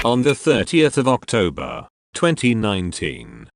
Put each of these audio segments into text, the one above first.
On the 30th of October, 2019,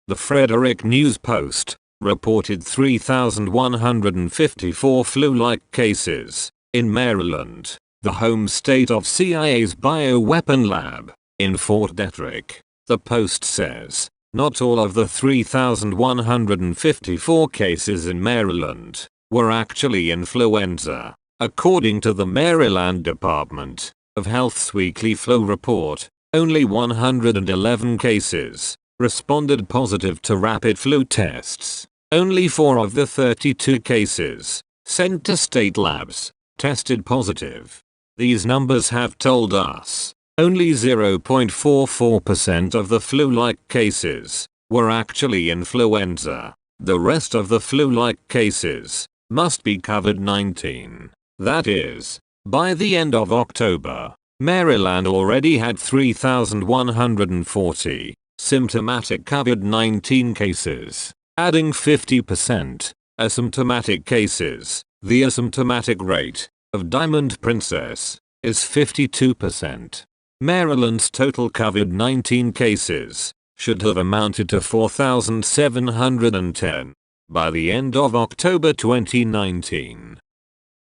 the Frederick News Post reported 3,154 flu-like cases in Maryland, the home state of CIA's bioweapon lab in Fort Detrick. The Post says, not all of the 3,154 cases in Maryland were actually influenza. According to the Maryland Department of Health's weekly flu report, only 111 cases responded positive to rapid flu tests. Only 4 of the 32 cases sent to state labs tested positive. These numbers have told us only 0.44% of the flu-like cases were actually influenza. The rest of the flu-like cases must be COVID-19. That is, by the end of October, Maryland already had 3,140 symptomatic COVID-19 cases, adding 50% asymptomatic cases. The asymptomatic rate of Diamond Princess is 52%. Maryland's total COVID-19 cases should have amounted to 4,710 by the end of October 2019.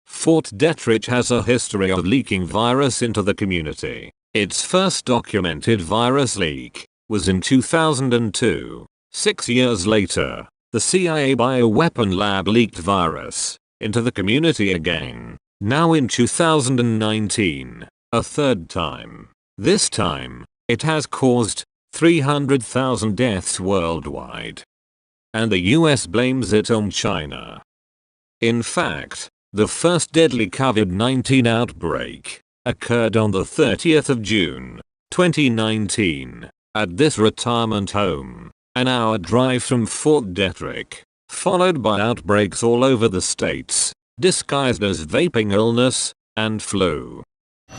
Fort Detrick has a history of leaking virus into the community. Its first documented virus leak was in 2002. 6 years later, the CIA bioweapon lab leaked virus into the community again, now in 2019, a third time. This time, it has caused 300,000 deaths worldwide. And the US blames it on China. In fact, the first deadly COVID-19 outbreak occurred on the 30th of June, 2019, at this retirement home, an hour drive from Fort Detrick, followed by outbreaks all over the states, disguised as vaping illness and flu.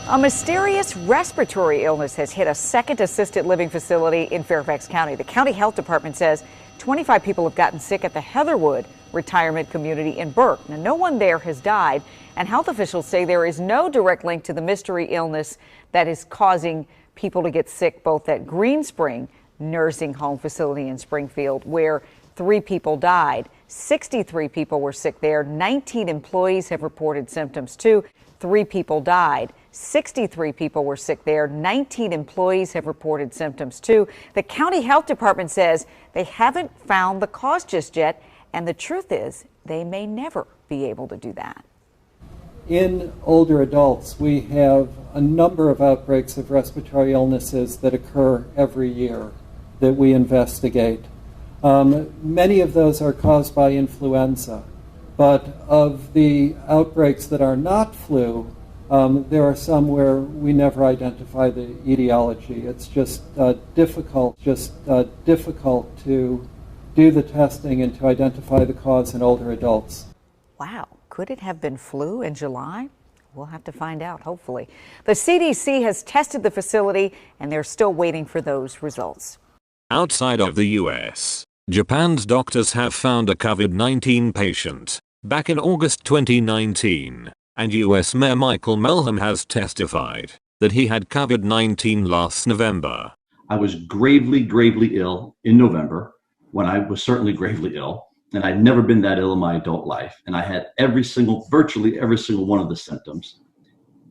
A mysterious respiratory illness has hit a second assisted living facility in Fairfax County. The county health department says 25 people have gotten sick at the Heatherwood retirement community in Burke. Now, no one there has died, and health officials say there is no direct link to the mystery illness that is causing people to get sick both at Green Spring nursing home facility in Springfield, where 3 people died. 63 people were sick there. 19 employees have reported symptoms too. 3 people died. 63 people were sick there. 19 employees have reported symptoms too. The county health department says they haven't found the cause just yet, and the truth is they may never be able to do that. In older adults, we have a number of outbreaks of respiratory illnesses that occur every year that we investigate. Many of those are caused by influenza, but of the outbreaks that are not flu, there are some where we never identify the etiology. It's just difficult to do the testing and to identify the cause in older adults. Wow, could it have been flu in July? We'll have to find out, hopefully. The CDC has tested the facility, and they're still waiting for those results. Outside of the US, Japan's doctors have found a COVID-19 patient back in August 2019, and US Mayor Michael Melham has testified that he had COVID-19 last November. I was gravely ill in November, when I was certainly gravely ill, and I'd never been that ill in my adult life, and I had virtually every single one of the symptoms.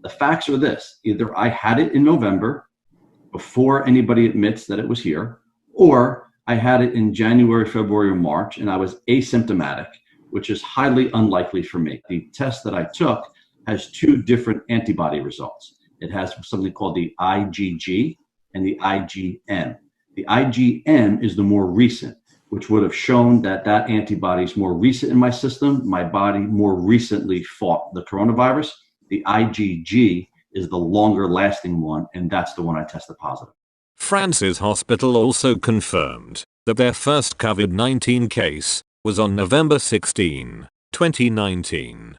The facts are this: either I had it in November before anybody admits that it was here, or I had it in January, February, or March, and I was asymptomatic, which is highly unlikely for me. The test that I took has 2 different antibody results. It has something called the IgG and the IgM. The IgM is the more recent, which would have shown that that antibody is more recent in my system. My body more recently fought the coronavirus. The IgG is the longer lasting one, and that's the one I tested positive. Francis Hospital also confirmed that their first COVID-19 case was on November 16, 2019.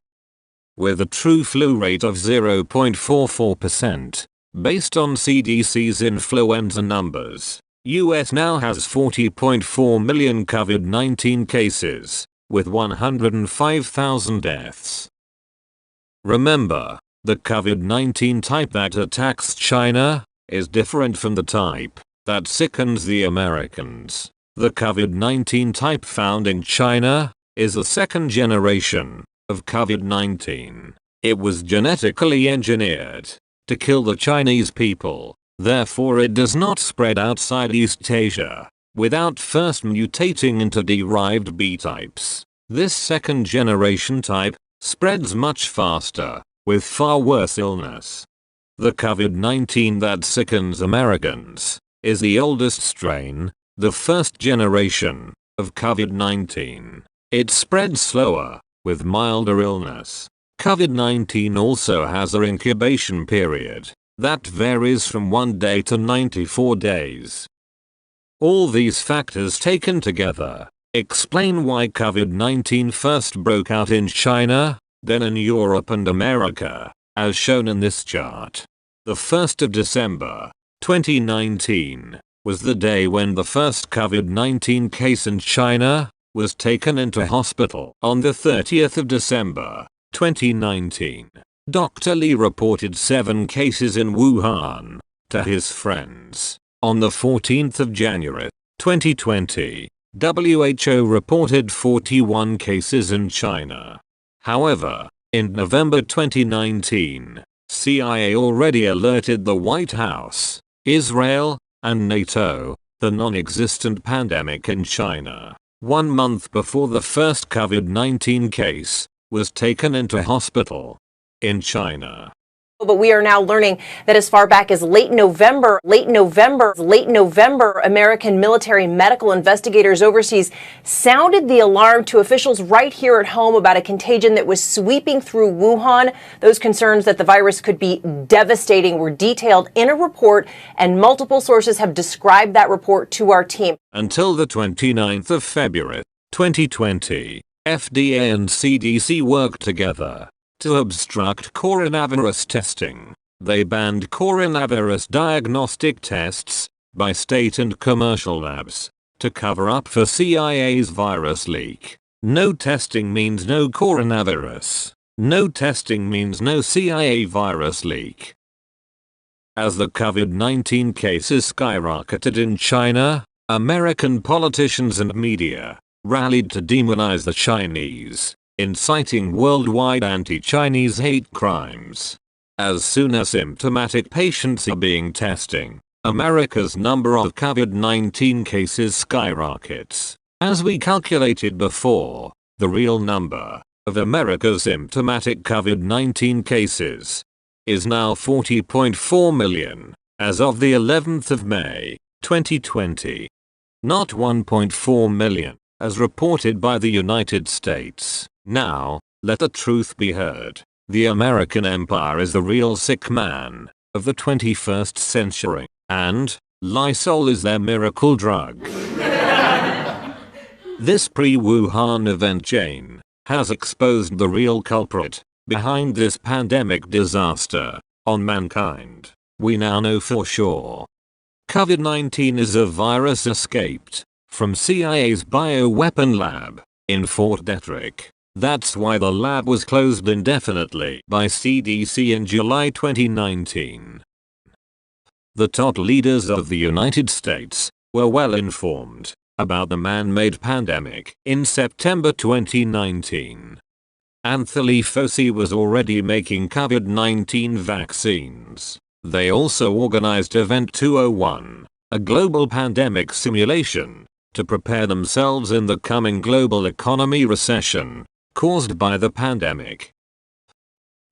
With a true flu rate of 0.44%, based on CDC's influenza numbers, US now has 40.4 million COVID-19 cases, with 105,000 deaths. Remember, the COVID-19 type that attacks China is different from the type that sickens the Americans. The COVID-19 type found in China is the second generation of COVID-19. It was genetically engineered to kill the Chinese people. Therefore it does not spread outside East Asia without first mutating into derived B types. This second generation type spreads much faster with far worse illness. The COVID-19 that sickens Americans is the oldest strain, the first generation of COVID-19. It spreads slower with milder illness. COVID-19 also has an incubation period that varies from 1 day to 94 days. All these factors taken together explain why COVID-19 first broke out in China, then in Europe and America, as shown in this chart. The 1st of December, 2019, was the day when the first COVID-19 case in China was taken into hospital. On the 30th of December, 2019, Dr. Li reported 7 cases in Wuhan to his friends. On the 14th of January, 2020, WHO reported 41 cases in China. However, in November 2019, CIA already alerted the White House, Israel, and NATO, the non-existent pandemic in China, 1 month before the first COVID-19 case was taken into hospital in China. But we are now learning that as far back as late November, American military medical investigators overseas sounded the alarm to officials right here at home about a contagion that was sweeping through Wuhan. Those concerns that the virus could be devastating were detailed in a report, and multiple sources have described that report to our team. Until the 29th of February, 2020, FDA and CDC worked together to obstruct coronavirus testing. They banned coronavirus diagnostic tests by state and commercial labs to cover up for CIA's virus leak. No testing means no coronavirus. No testing means no CIA virus leak. As the COVID-19 cases skyrocketed in China, American politicians and media rallied to demonize the Chinese, inciting worldwide anti-Chinese hate crimes. As soon as symptomatic patients are being tested, America's number of COVID-19 cases skyrockets. As we calculated before, the real number of America's symptomatic COVID-19 cases is now 40.4 million, as of the 11th of May, 2020. Not 1.4 million, as reported by the United States. Now, let the truth be heard. The American empire is the real sick man of the 21st century, and Lysol is their miracle drug. This pre-Wuhan event chain has exposed the real culprit behind this pandemic disaster on mankind. We now know for sure. COVID-19 is a virus escaped from CIA's bioweapon lab in Fort Detrick. That's why the lab was closed indefinitely by CDC in July 2019. The top leaders of the United States were well informed about the man-made pandemic in September 2019. Anthony Fauci was already making COVID-19 vaccines. They also organized Event 201, a global pandemic simulation, to prepare themselves in the coming global economy recession caused by the pandemic.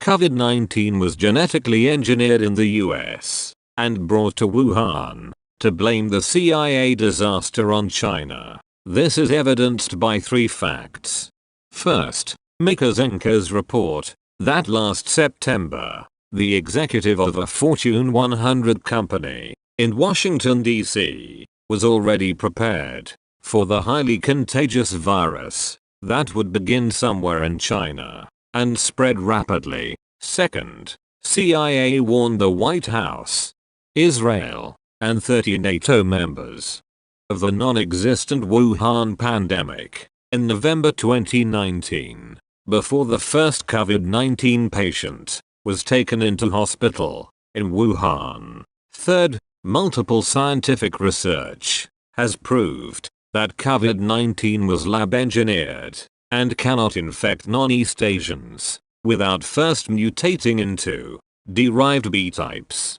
COVID-19 was genetically engineered in the US and brought to Wuhan to blame the CIA disaster on China. This is evidenced by 3 facts. First, Mika Zenko's report that last September, the executive of a Fortune 100 company in Washington, D.C., was already prepared for the highly contagious virus that would begin somewhere in China and spread rapidly. Second, CIA warned the White House, Israel, and 30 NATO members of the non-existent Wuhan pandemic in November 2019, before the first COVID-19 patient was taken into hospital in Wuhan. Third, multiple scientific research has proved that COVID-19 was lab engineered and cannot infect non-East Asians without first mutating into derived B types.